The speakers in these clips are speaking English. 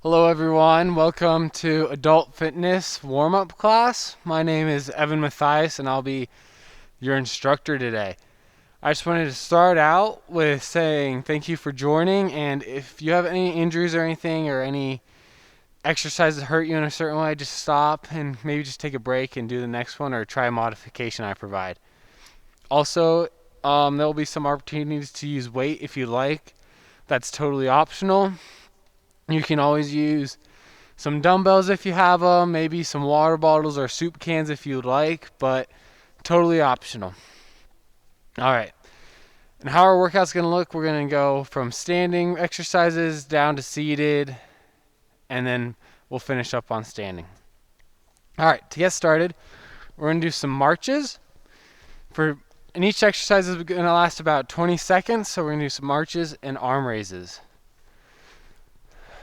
Hello everyone, welcome to Adult Fitness Warm-Up Class. My name is Evan Mathias and I'll be your instructor today. I just wanted to start out with saying thank you for joining, and if you have any injuries or anything or any exercises hurt you in a certain way, just stop and maybe just take a break and do the next one or try a modification I provide. Also, there will be some opportunities to use weight if you like. That's totally optional. You can always use some dumbbells if you have them, maybe some water bottles or soup cans if you'd like, but totally optional. All right. And how our workout's going to look, we're going to go from standing exercises down to seated, and then we'll finish up on standing. All right, to get started, we're going to do some marches. And each exercise is going to last about 20 seconds, so we're going to do some marches and arm raises.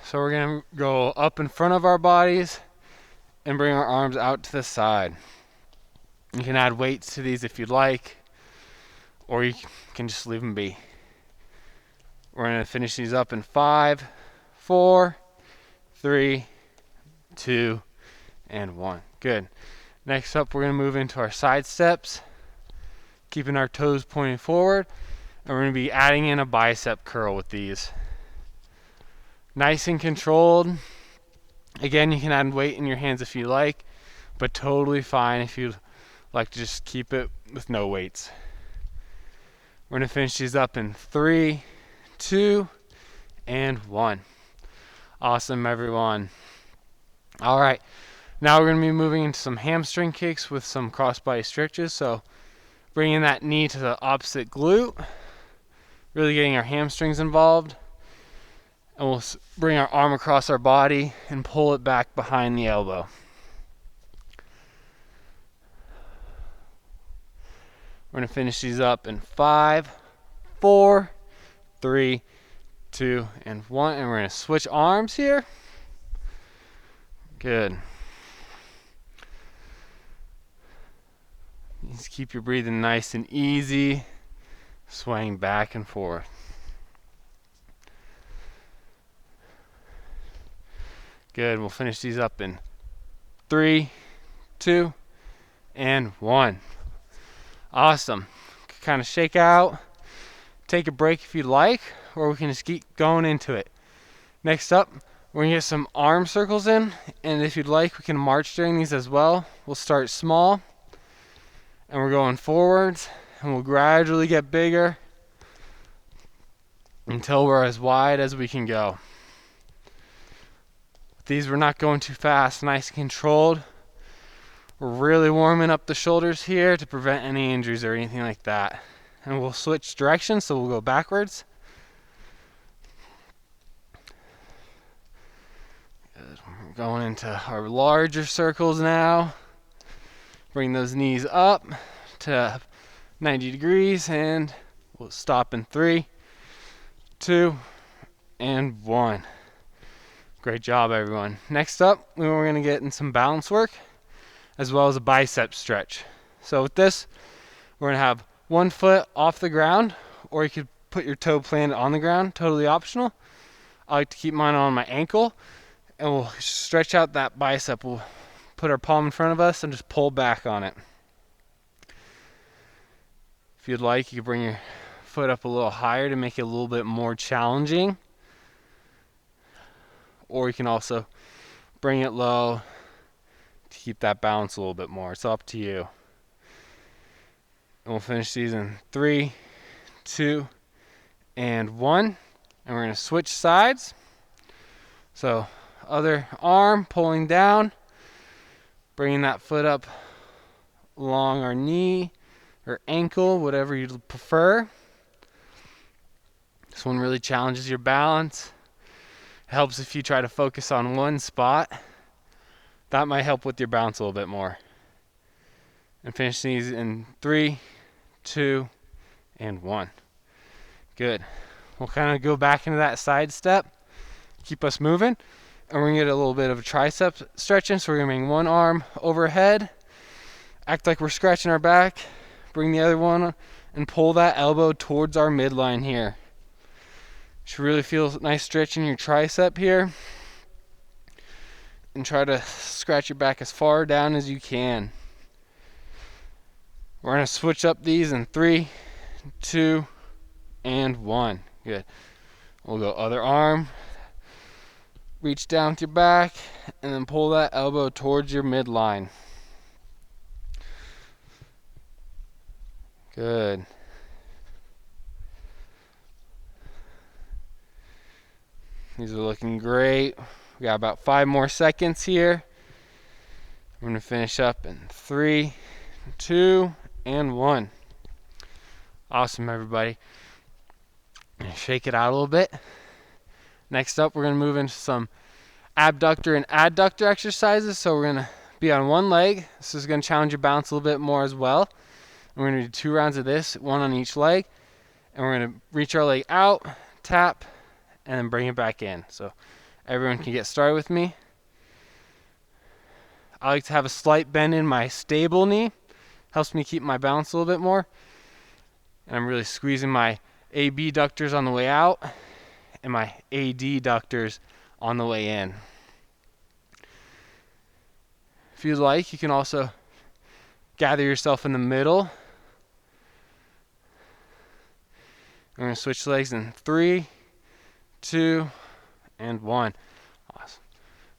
So we're going to go up in front of our bodies and bring our arms out to the side. You can add weights to these if you'd like, or you can just leave them be. We're going to finish these up in 5, 4, 3, 2, and 1. Good. Next up, we're going to move into our side steps, keeping our toes pointing forward, and we're going to be adding in a bicep curl with these. Nice and controlled. Again, you can add weight in your hands if you like, but totally fine if you like to just keep it with no weights. We're going to finish these up in 3, 2, and 1. Awesome, everyone. All right, now we're going to be moving into some hamstring kicks with some crossbody stretches. So bringing that knee to the opposite glute, really getting our hamstrings involved. And we'll bring our arm across our body and pull it back behind the elbow. We're going to finish these up in 5, 4, 3, 2, and 1. And we're going to switch arms here. Good. Just keep your breathing nice and easy, swaying back and forth. Good. We'll finish these up in 3, 2, and 1. Awesome. Kind of shake out, take a break if you like, or we can just keep going into it. Next up, we're going to get some arm circles in, and if you'd like, we can march during these as well. We'll start small, and we're going forwards, and we'll gradually get bigger until we're as wide as we can go. These we're not going too fast, nice and controlled. We're really warming up the shoulders here to prevent any injuries or anything like that. And we'll switch directions, so we'll go backwards. Good. We're going into our larger circles now. Bring those knees up to 90 degrees, and we'll stop in 3, 2, and 1. Great job, everyone. Next up, we're going to get in some balance work as well as a bicep stretch. So with this, we're going to have one foot off the ground, or you could put your toe planted on the ground, totally optional. I like to keep mine on my ankle, and we'll stretch out that bicep. We'll put our palm in front of us and just pull back on it. If you'd like, you can bring your foot up a little higher to make it a little bit more challenging. Or you can also bring it low to keep that balance a little bit more. It's up to you. And we'll finish these in 3, 2, and 1. And we're going to switch sides. So other arm pulling down, bringing that foot up along our knee or ankle, whatever you prefer. This one really challenges your balance. Helps if you try to focus on one spot. That might help with your balance a little bit more. And finish these in 3, 2, and 1. Good. We'll kind of go back into that side step. Keep us moving. And we're going to get a little bit of a tricep stretching. So we're going to bring one arm overhead. Act like we're scratching our back. Bring the other one and pull that elbow towards our midline here. Should really feel nice stretch in your tricep here. and try to scratch your back as far down as you can. We're going to switch up these in 3, 2, and 1. Good. We'll go other arm. Reach down with your back and then pull that elbow towards your midline. Good. These are looking great. We got about 5 more seconds here. I'm going to finish up in 3, 2, and 1. Awesome, everybody. Shake it out a little bit. Next up, we're going to move into some abductor and adductor exercises. So we're going to be on one leg. This is going to challenge your balance a little bit more as well. And we're going to do 2 rounds of this, 1 on each leg. And we're going to reach our leg out, tap, and then bring it back in. So everyone can get started with me. I like to have a slight bend in my stable knee. Helps me keep my balance a little bit more. And I'm really squeezing my abductors on the way out and my adductors on the way in. If you'd like, you can also gather yourself in the middle. I'm going to switch legs in 3, 2, and 1. Awesome.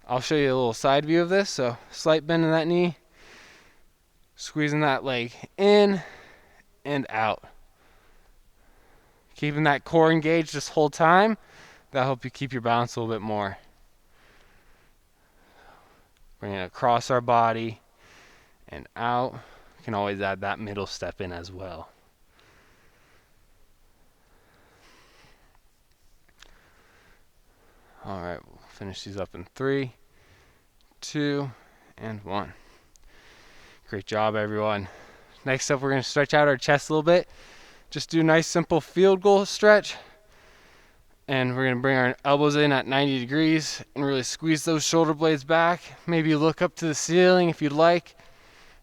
I'll show you a little side view of this. So slight bend in that knee, squeezing that leg in and out. Keeping that core engaged this whole time. That'll help you keep your balance a little bit more. Bringing it across our body and out. You can always add that middle step in as well. All right, we'll finish these up in 3, 2, and 1. Great job, everyone. Next up, we're going to stretch out our chest a little bit. Just do a nice, simple field goal stretch. And we're going to bring our elbows in at 90 degrees and really squeeze those shoulder blades back. Maybe look up to the ceiling if you'd like.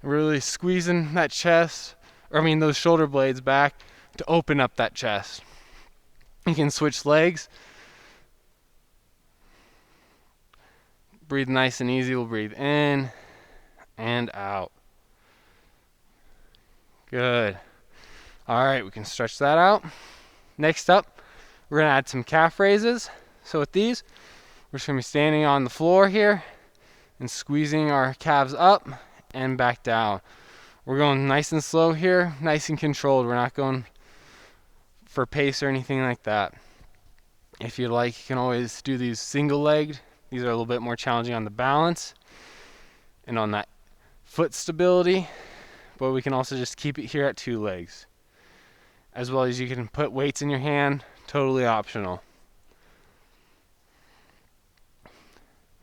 Really squeezing that chest, those shoulder blades back to open up that chest. You can switch legs. Breathe nice and easy. We'll breathe in and out. Good. All right, we can stretch that out. Next up, we're going to add some calf raises. So with these, we're just going to be standing on the floor here and squeezing our calves up and back down. We're going nice and slow here, nice and controlled. We're not going for pace or anything like that. If you'd like, you can always do these single-legged. These are a little bit more challenging on the balance and on that foot stability, but we can also just keep it here at 2 legs. As well as you can put weights in your hand, totally optional.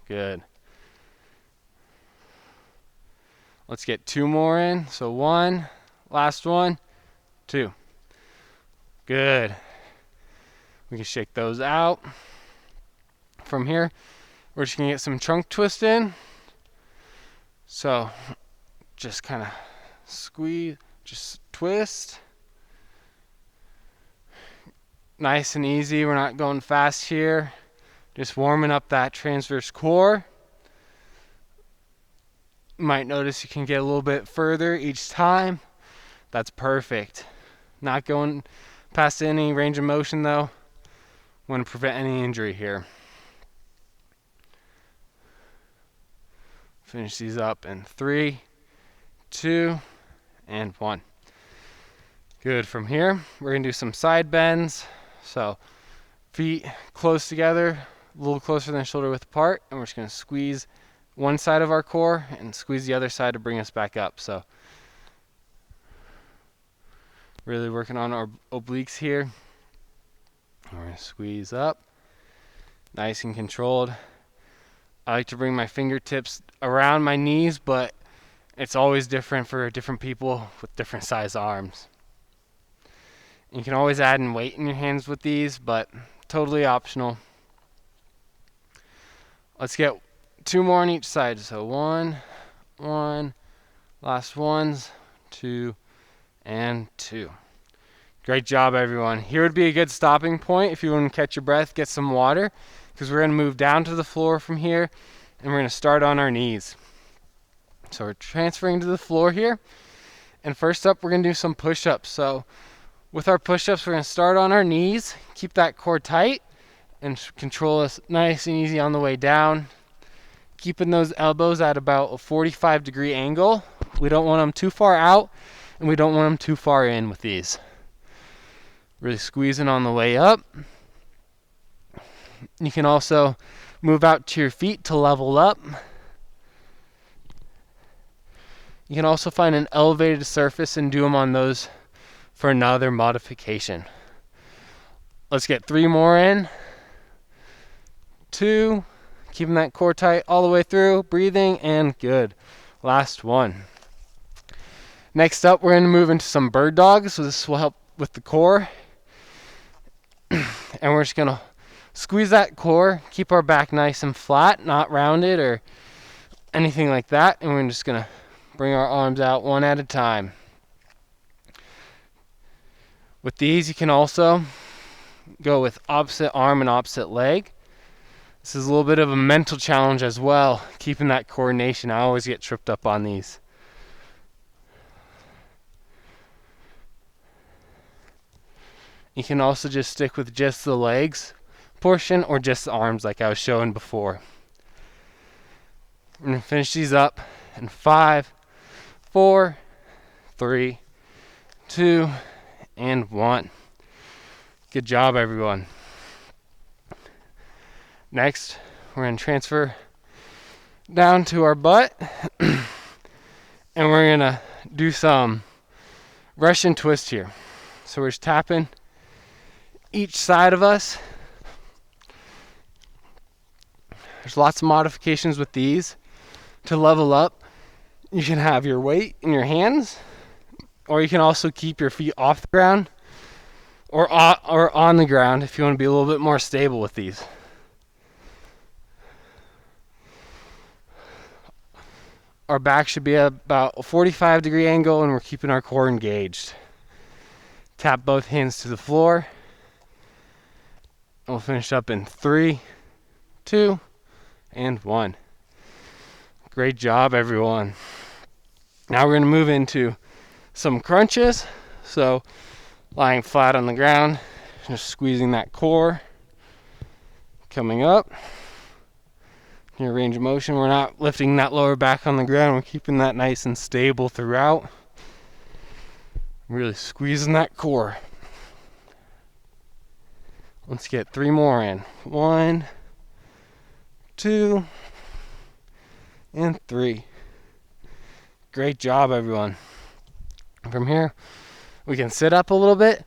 Good. Let's get 2 more in. So 1, last 1, 2. Good. We can shake those out. From here, we're just going to get some trunk twist in. So just kind of squeeze, just twist. Nice and easy. We're not going fast here. Just warming up that transverse core. You might notice you can get a little bit further each time. That's perfect. Not going past any range of motion though. Want to prevent any injury here. Finish these up in 3, 2, and 1. Good. From here, we're going to do some side bends. So feet close together, a little closer than shoulder width apart, and we're just going to squeeze one side of our core and squeeze the other side to bring us back up. So really working on our obliques here. We're going to squeeze up, nice and controlled. I like to bring my fingertips around my knees, but it's always different for different people with different size arms. You can always add in weight in your hands with these, but totally optional. Let's get 2 more on each side. So 1, 1, last ones, 2, and 2. Great job, everyone. Here would be a good stopping point if you want to catch your breath, get some water, because we're going to move down to the floor from here and we're going to start on our knees. So we're transferring to the floor here. And first up, we're going to do some push-ups. So with our push-ups, we're going to start on our knees, keep that core tight, and control us nice and easy on the way down. Keeping those elbows at about a 45-degree angle. We don't want them too far out, and we don't want them too far in with these. Really squeezing on the way up. You can also move out to your feet to level up. You can also find an elevated surface and do them on those for another modification. Let's get 3 more in. 2, keeping that core tight all the way through, breathing, and good. Last one. Next up, we're going to move into some bird dogs, so this will help with the core. And we're just going to squeeze that core, keep our back nice and flat, not rounded or anything like that, and we're just going to bring our arms out one at a time. With these, you can also go with opposite arm and opposite leg. This is a little bit of a mental challenge as well, keeping that coordination. I always get tripped up on these. You can also just stick with just the legs portion or just the arms like I was showing before. We're going to finish these up in 5, 4, 3, 2, and 1. Good job, everyone. Next, we're going to transfer down to our butt, and we're going to do some Russian twist here. So we're just tapping each side of us. There's lots of modifications with these. To level up, you can have your weight in your hands, or you can also keep your feet off the ground or on the ground if you want to be a little bit more stable with these. Our back should be at about a 45-degree angle, and we're keeping our core engaged. Tap both hands to the floor. We'll finish up in 3, 2, and 1. Great job, everyone. Now we're going to move into some crunches. So lying flat on the ground, just squeezing that core. Coming up. Your range of motion, we're not lifting that lower back on the ground. We're keeping that nice and stable throughout. Really squeezing that core. Let's get 3 more in. 1, 2, and 3. Great job, everyone. From here, we can sit up a little bit,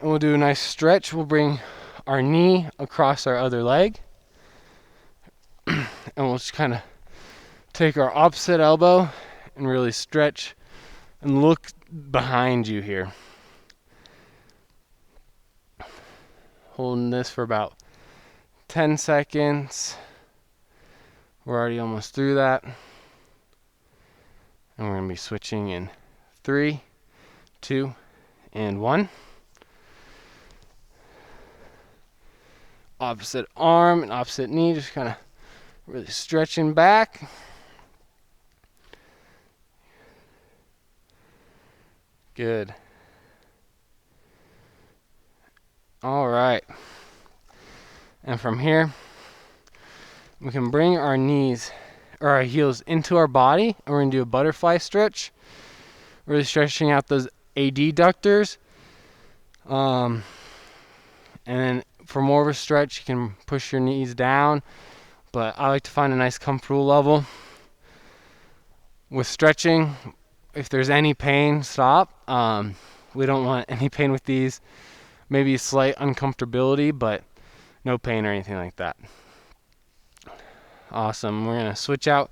and we'll do a nice stretch. We'll bring our knee across our other leg, and we'll just kind of take our opposite elbow and really stretch and look behind you here. Holding this for about 10 seconds. We're already almost through that. And we're going to be switching in 3, 2, and 1. Opposite arm and opposite knee, just kind of really stretching back. Good. All right. And from here, we can bring our knees or our heels into our body, and we're going to do a butterfly stretch. Really stretching out those adductors. And then for more of a stretch, you can push your knees down, but I like to find a nice comfortable level. With stretching, if there's any pain, stop. We don't want any pain with these. Maybe a slight uncomfortability, but no pain or anything like that. Awesome. We're going to switch out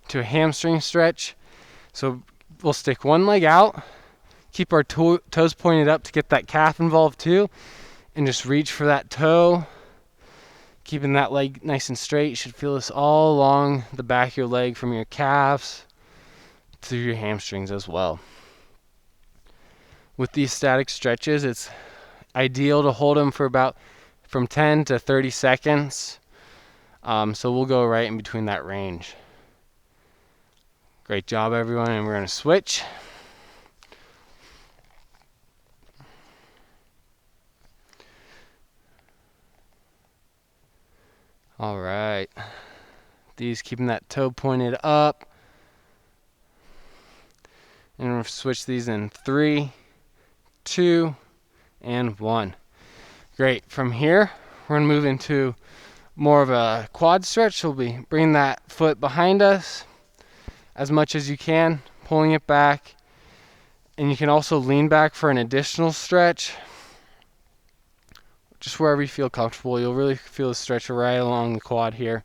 to a hamstring stretch. So we'll stick one leg out, keep our toes pointed up to get that calf involved too, and just reach for that toe. Keeping that leg nice and straight. You should feel this all along the back of your leg from your calves to your hamstrings as well. With these static stretches, it's ideal to hold them for about from 10 to 30 seconds. So we'll go right in between that range. Great job, everyone, and we're going to switch. All right. These keeping that toe pointed up. And we'll switch these in 3, 2, and 1. Great. From here, we're going to move into more of a quad stretch. We'll be bringing that foot behind us as much as you can, pulling it back. And you can also lean back for an additional stretch. Just wherever you feel comfortable. You'll really feel the stretch right along the quad here.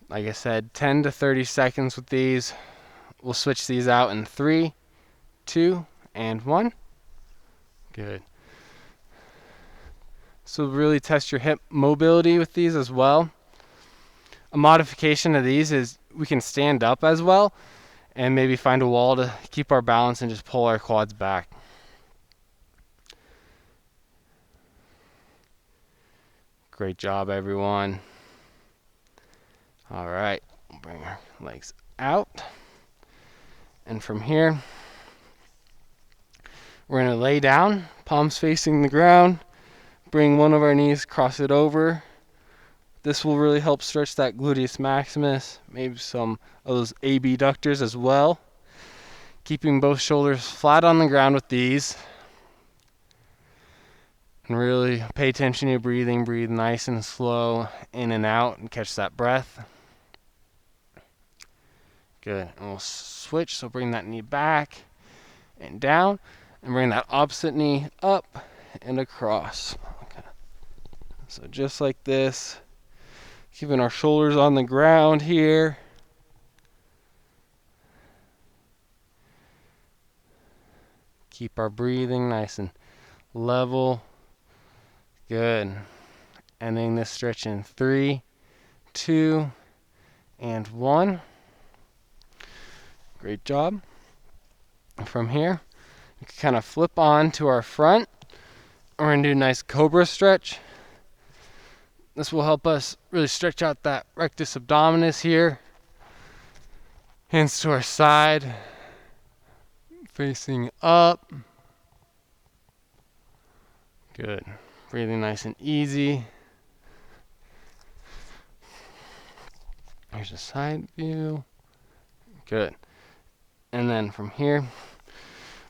Like I said, 10 to 30 seconds with these. We'll switch these out in 3, 2, and 1. Good. So really test your hip mobility with these as well. A modification of these is we can stand up as well and maybe find a wall to keep our balance and just pull our quads back. Great job, everyone. All right, we'll bring our legs out. And from here, we're going to lay down, palms facing the ground. Bring one of our knees, cross it over. This will really help stretch that gluteus maximus, maybe some of those abductors as well. Keeping both shoulders flat on the ground with these. And really pay attention to your breathing. Breathe nice and slow in and out and catch that breath. Good. And we'll switch. So bring that knee back and down. And bring that opposite knee up and across. Okay. So just like this. Keeping our shoulders on the ground here. Keep our breathing nice and level. Good. Ending this stretch in 3, 2, and 1. Great job. From here, we can kind of flip on to our front. We're going to do a nice Cobra Stretch. This will help us really stretch out that rectus abdominis here. Hands to our side. Facing up. Good. Breathing nice and easy. Here's a side view. Good. And then from here,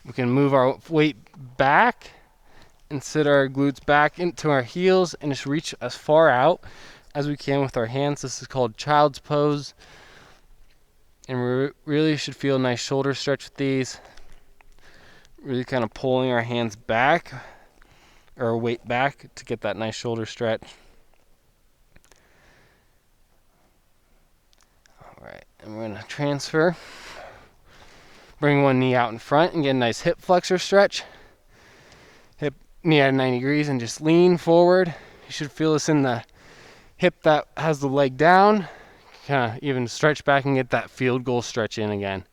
we can move our weight back and sit our glutes back into our heels and just reach as far out as we can with our hands. This is called child's pose. And we really should feel a nice shoulder stretch with these. Really kind of pulling our hands back, or our weight back, to get that nice shoulder stretch. Alright, and we're going to transfer. Bring one knee out in front and get a nice hip flexor stretch. Hip knee at 90 degrees and just lean forward. You should feel this in the hip that has the leg down. Kind of even stretch back and get that field goal stretch in again.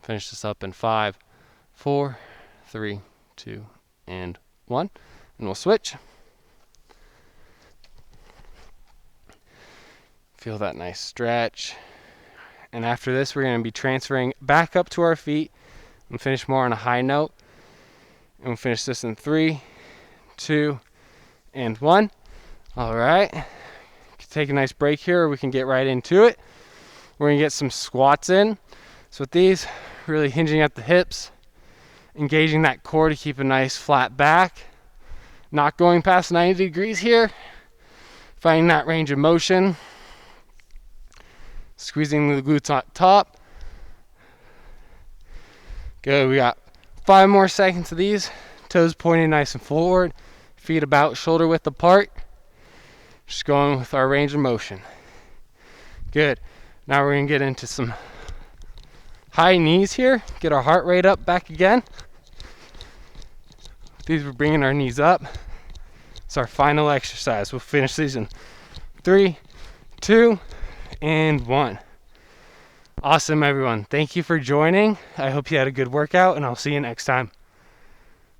Finish this up in 5, 4, 3, 2, and 1. And we'll switch. Feel that nice stretch. And after this, we're going to be transferring back up to our feet and finish more on a high note. And we'll finish this in 3, 2, and 1. All right. Take a nice break here, or we can get right into it. We're going to get some squats in. So with these, really hinging at the hips, engaging that core to keep a nice flat back. Not going past 90 degrees here. Finding that range of motion. Squeezing the glutes on top. Good, we got 5 more seconds of these. Toes pointing nice and forward. Feet about shoulder width apart. Just going with our range of motion. Good. Now we're going to get into some high knees here. Get our heart rate up back again. These we're bringing our knees up. It's our final exercise. We'll finish these in 3, 2, and 1. Awesome, everyone. Thank you for joining. I hope you had a good workout, and I'll see you next time.